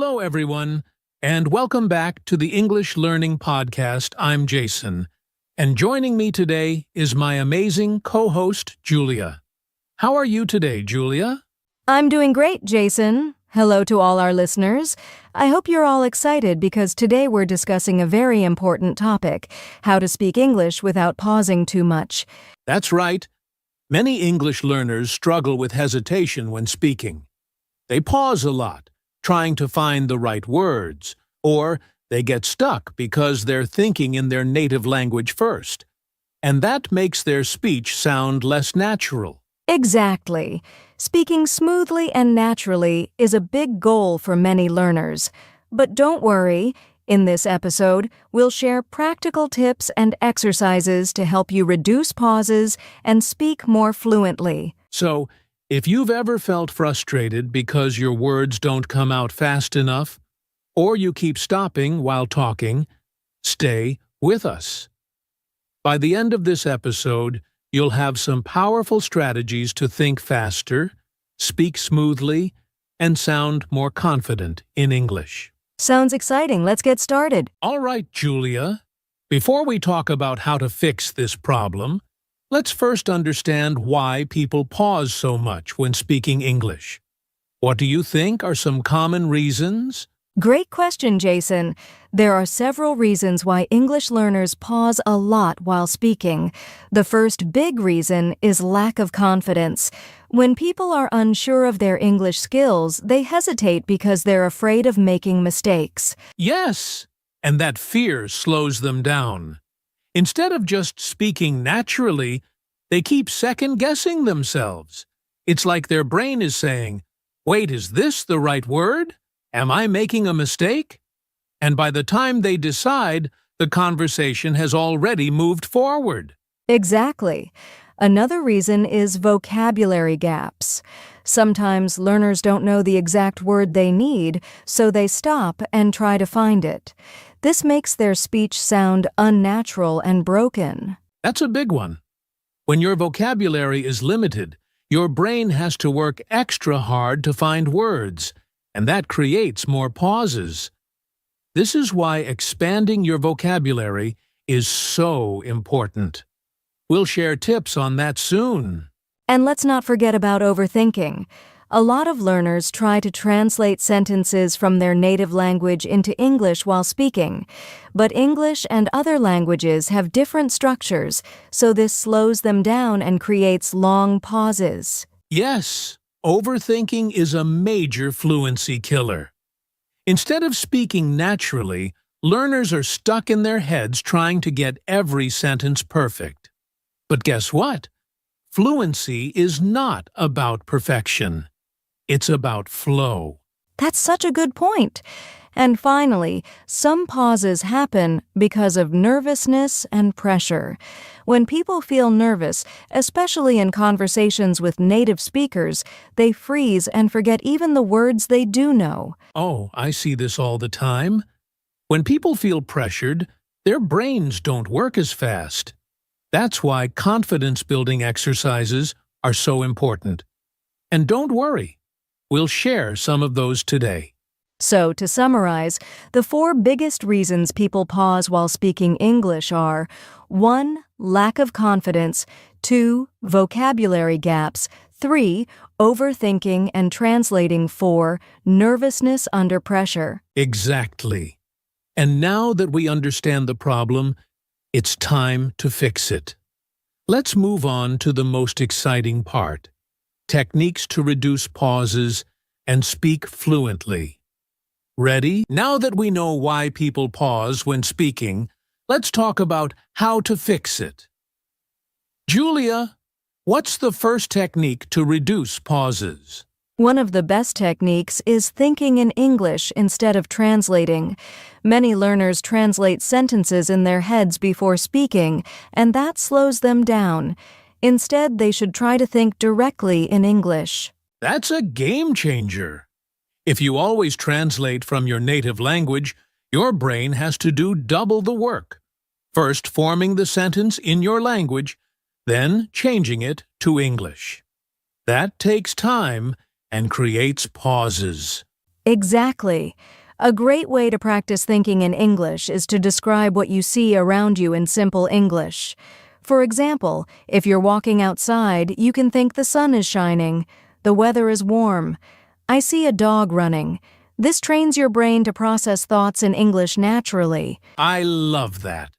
Hello, everyone, and welcome back to the English Learning Podcast. I'm Jason, and joining me today is my amazing co-host, Julia. How are you today, Julia? I'm doing great, Jason. Hello to all our listeners. I hope you're all excited because today we're discussing a very important topic, how to speak English without pausing too much. That's right. Many English learners struggle with hesitation when speaking. They pause a lot, trying to find the right words, or they get stuck because they're thinking in their native language first. And that makes their speech sound less natural. Exactly. Speaking smoothly and naturally is a big goal for many learners. But don't worry, in this episode, we'll share practical tips and exercises to help you reduce pauses and speak more fluently. So, if you've ever felt frustrated because your words don't come out fast enough, or you keep stopping while talking, stay with us. By the end of this episode, you'll have some powerful strategies to think faster, speak smoothly, and sound more confident in English. Sounds exciting. Let's get started. All right, Julia. Before we talk about how to fix this problem, let's first understand why people pause so much when speaking English. What do you think are some common reasons? Great question, Jason. There are several reasons why English learners pause a lot while speaking. The first big reason is lack of confidence. When people are unsure of their English skills, they hesitate because they're afraid of making mistakes. Yes, and that fear slows them down. Instead of just speaking naturally, they keep second-guessing themselves. It's like their brain is saying, "Wait, is this the right word? Am I making a mistake?" And by the time they decide, the conversation has already moved forward. Exactly. Another reason is vocabulary gaps. Sometimes learners don't know the exact word they need, so they stop and try to find it. This makes their speech sound unnatural and broken. That's a big one. When your vocabulary is limited, your brain has to work extra hard to find words, and that creates more pauses. This is why expanding your vocabulary is so important. We'll share tips on that soon. And let's not forget about overthinking. A lot of learners try to translate sentences from their native language into English while speaking. But English and other languages have different structures, so this slows them down and creates long pauses. Yes, overthinking is a major fluency killer. Instead of speaking naturally, learners are stuck in their heads trying to get every sentence perfect. But guess what? Fluency is not about perfection. It's about flow. That's such a good point. And finally, some pauses happen because of nervousness and pressure. When people feel nervous, especially in conversations with native speakers, they freeze and forget even the words they do know. Oh, I see this all the time. When people feel pressured, their brains don't work as fast. That's why confidence-building exercises are so important. And don't worry, we'll share some of those today. So, to summarize, the 4 biggest reasons people pause while speaking English are 1. Lack of confidence, 2. Vocabulary gaps, 3. Overthinking and translating, 4. Nervousness under pressure. Exactly. And now that we understand the problem, it's time to fix it. Let's move on to the most exciting part: techniques to reduce pauses and speak fluently. Ready? Now that we know why people pause when speaking, let's talk about how to fix it. Julia, what's the first technique to reduce pauses? One of the best techniques is thinking in English instead of translating. Many learners translate sentences in their heads before speaking, and that slows them down. Instead, they should try to think directly in English. That's a game changer. If you always translate from your native language, your brain has to do double the work. First forming the sentence in your language, then changing it to English. That takes time and creates pauses. Exactly. A great way to practice thinking in English is to describe what you see around you in simple English. For example, if you're walking outside, you can think the sun is shining, the weather is warm, I see a dog running. This trains your brain to process thoughts in English naturally. I love that.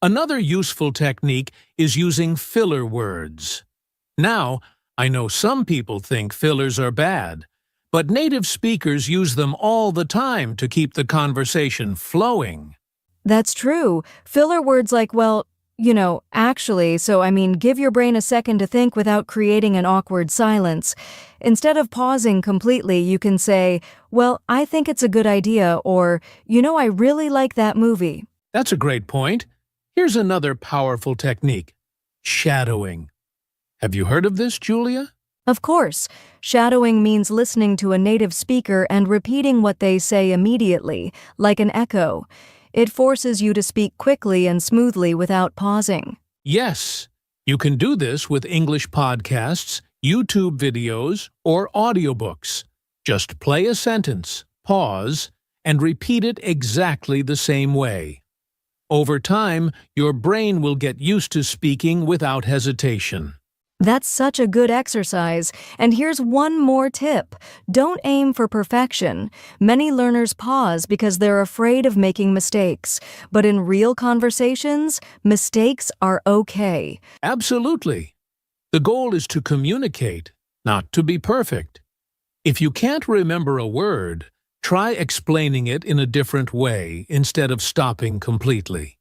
Another useful technique is using filler words. Now, I know some people think fillers are bad, but native speakers use them all the time to keep the conversation flowing. That's true. Filler words like, well, actually, give your brain a second to think without creating an awkward silence. Instead of pausing completely, you can say, well, I think it's a good idea, or, I really like that movie. That's a great point. Here's another powerful technique: shadowing. Have you heard of this, Julia? Of course. Shadowing means listening to a native speaker and repeating what they say immediately, like an echo. It forces you to speak quickly and smoothly without pausing. Yes, you can do this with English podcasts, YouTube videos, or audiobooks. Just play a sentence, pause, and repeat it exactly the same way. Over time, your brain will get used to speaking without hesitation. That's such a good exercise. And here's one more tip. Don't aim for perfection. Many learners pause because they're afraid of making mistakes. But in real conversations, mistakes are okay. Absolutely. The goal is to communicate, not to be perfect. If you can't remember a word, try explaining it in a different way instead of stopping completely.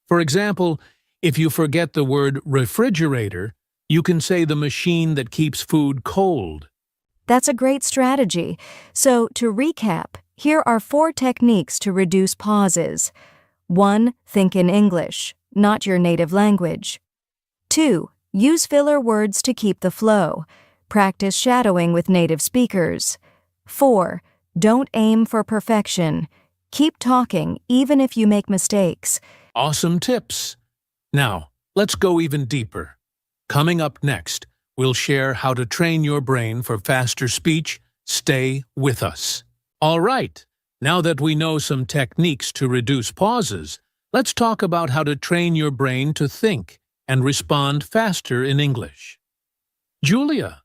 For example, if you forget the word refrigerator, you can say the machine that keeps food cold. That's a great strategy. So, to recap, here are 4 techniques to reduce pauses. 1. Think in English, not your native language. 2. Use filler words to keep the flow. Practice shadowing with native speakers. 4. Don't aim for perfection. Keep talking even if you make mistakes. Awesome tips. Now, let's go even deeper. Coming up next, we'll share how to train your brain for faster speech. Stay with us. All right, now that we know some techniques to reduce pauses, let's talk about how to train your brain to think and respond faster in English. Julia,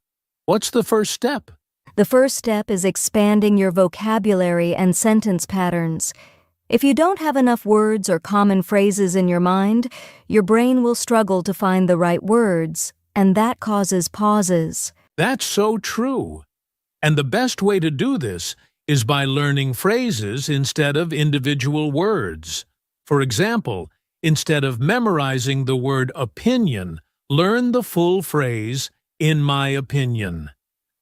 what's the first step? The first step is expanding your vocabulary and sentence patterns. If you don't have enough words or common phrases in your mind, your brain will struggle to find the right words, and that causes pauses. That's so true. And the best way to do this is by learning phrases instead of individual words. For example, instead of memorizing the word opinion, learn the full phrase, in my opinion.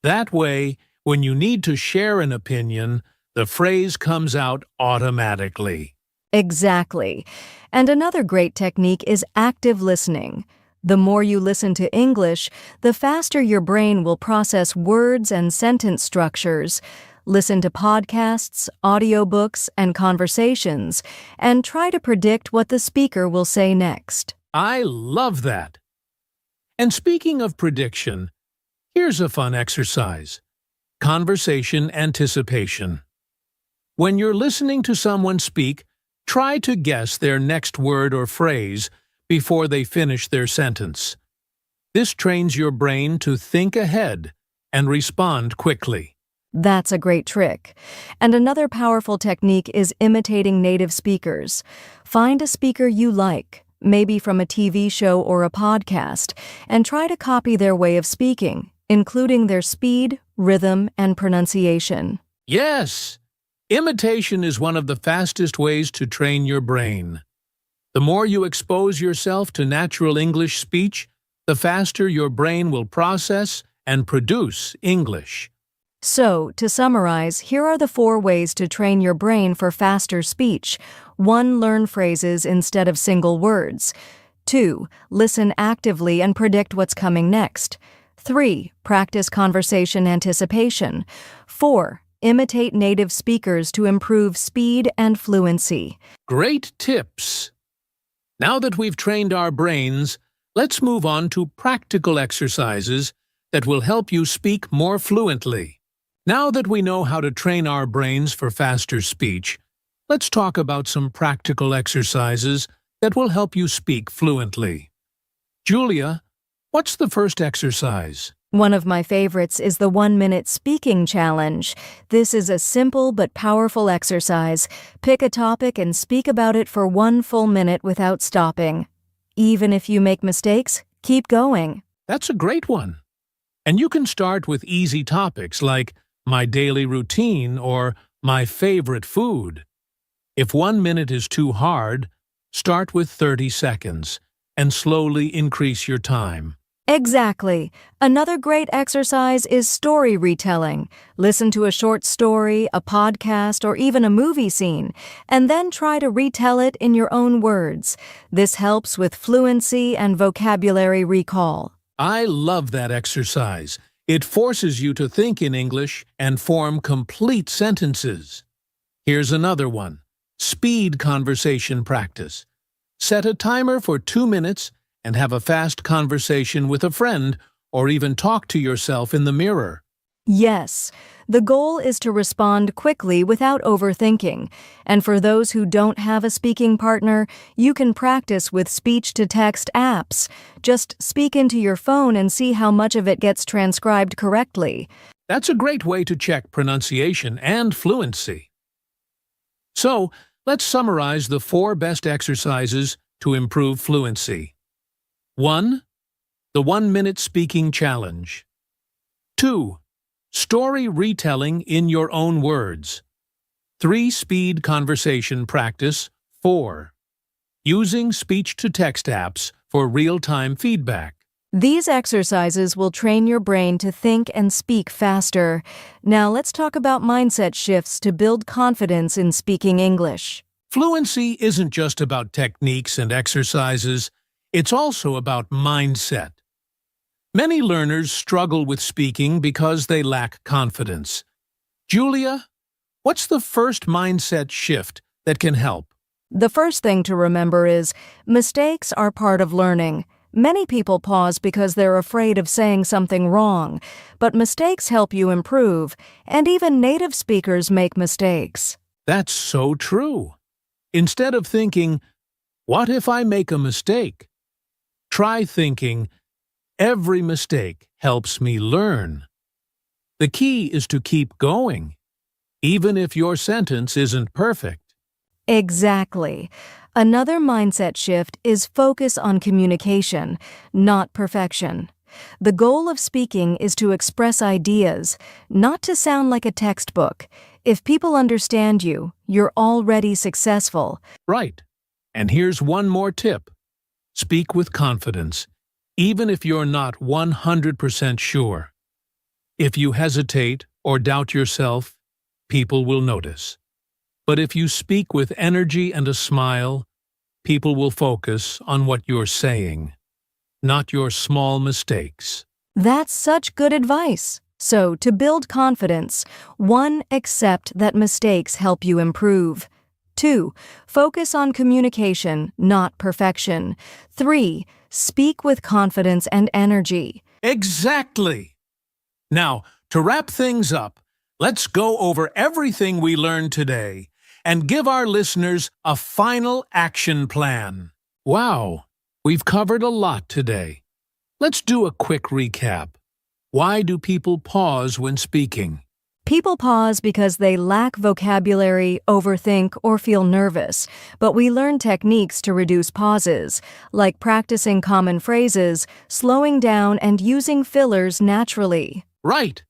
That way, when you need to share an opinion, the phrase comes out automatically. Exactly. And another great technique is active listening. The more you listen to English, the faster your brain will process words and sentence structures. Listen to podcasts, audiobooks, and conversations, and try to predict what the speaker will say next. I love that. And speaking of prediction, here's a fun exercise: conversation anticipation. When you're listening to someone speak, try to guess their next word or phrase before they finish their sentence. This trains your brain to think ahead and respond quickly. That's a great trick. And another powerful technique is imitating native speakers. Find a speaker you like, maybe from a TV show or a podcast, and try to copy their way of speaking, including their speed, rhythm, and pronunciation. Yes! Imitation is one of the fastest ways to train your brain. The more you expose yourself to natural English speech, the faster your brain will process and produce English. So, to summarize, here are the 4 ways to train your brain for faster speech. 1. Learn phrases instead of single words. 2. Listen actively and predict what's coming next. 3. Practice conversation anticipation. 4. Imitate native speakers to improve speed and fluency. Great tips! Now that we've trained our brains, let's move on to practical exercises that will help you speak more fluently. Now that we know how to train our brains for faster speech, let's talk about some practical exercises that will help you speak fluently. Julia, what's the first exercise? One of my favorites is the 1-minute speaking challenge. This is a simple but powerful exercise. Pick a topic and speak about it for 1 full minute without stopping. Even if you make mistakes, keep going. That's a great one. And you can start with easy topics like my daily routine or my favorite food. If 1 minute is too hard, start with 30 seconds and slowly increase your time. Exactly. Another great exercise is story retelling. Listen to a short story, a podcast, or even a movie scene, and then try to retell it in your own words. This helps with fluency and vocabulary recall. I love that exercise. It forces you to think in English and form complete sentences. Here's another one. Speed conversation practice. Set a timer for 2 minutes and have a fast conversation with a friend, or even talk to yourself in the mirror. Yes, the goal is to respond quickly without overthinking. And for those who don't have a speaking partner, you can practice with speech-to-text apps. Just speak into your phone and see how much of it gets transcribed correctly. That's a great way to check pronunciation and fluency. So, let's summarize the 4 best exercises to improve fluency. 1. The 1-minute speaking challenge. 2. Story retelling in your own words. 3. Speed conversation practice. 4. Using speech-to-text apps for real-time feedback. These exercises will train your brain to think and speak faster. Now let's talk about mindset shifts to build confidence in speaking English. Fluency isn't just about techniques and exercises. It's also about mindset. Many learners struggle with speaking because they lack confidence. Julia, what's the first mindset shift that can help? The first thing to remember is mistakes are part of learning. Many people pause because they're afraid of saying something wrong, but mistakes help you improve, and even native speakers make mistakes. That's so true. Instead of thinking, what if I make a mistake? Try thinking, every mistake helps me learn. The key is to keep going, even if your sentence isn't perfect. Exactly. Another mindset shift is focus on communication, not perfection. The goal of speaking is to express ideas, not to sound like a textbook. If people understand you, you're already successful. Right. And here's one more tip. Speak with confidence, even if you're not 100% sure. If you hesitate or doubt yourself, people will notice. But if you speak with energy and a smile, people will focus on what you're saying, not your small mistakes. That's such good advice. So, to build confidence, 1. Accept that mistakes help you improve. 2. Focus on communication, not perfection. 3. Speak with confidence and energy. Exactly! Now, to wrap things up, let's go over everything we learned today and give our listeners a final action plan. Wow, we've covered a lot today. Let's do a quick recap. Why do people pause when speaking? People pause because they lack vocabulary, overthink, or feel nervous, but we learn techniques to reduce pauses, like practicing common phrases, slowing down, and using fillers naturally. Right.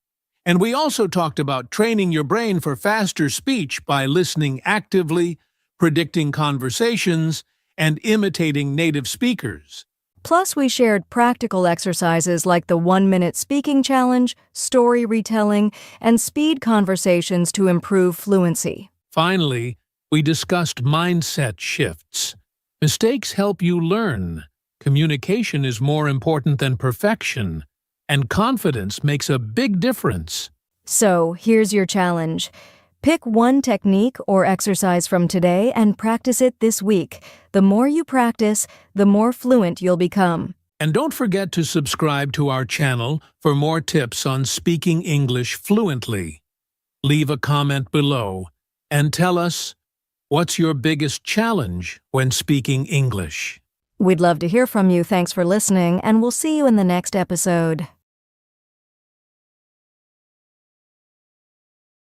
And we also talked about training your brain for faster speech by listening actively, predicting conversations, and imitating native speakers. Plus, we shared practical exercises like the 1-minute speaking challenge, story retelling, and speed conversations to improve fluency. Finally, we discussed mindset shifts. Mistakes help you learn. Communication is more important than perfection, and confidence makes a big difference. So, here's your challenge. Pick one technique or exercise from today and practice it this week. The more you practice, the more fluent you'll become. And don't forget to subscribe to our channel for more tips on speaking English fluently. Leave a comment below and tell us, what's your biggest challenge when speaking English? We'd love to hear from you. Thanks for listening, and we'll see you in the next episode.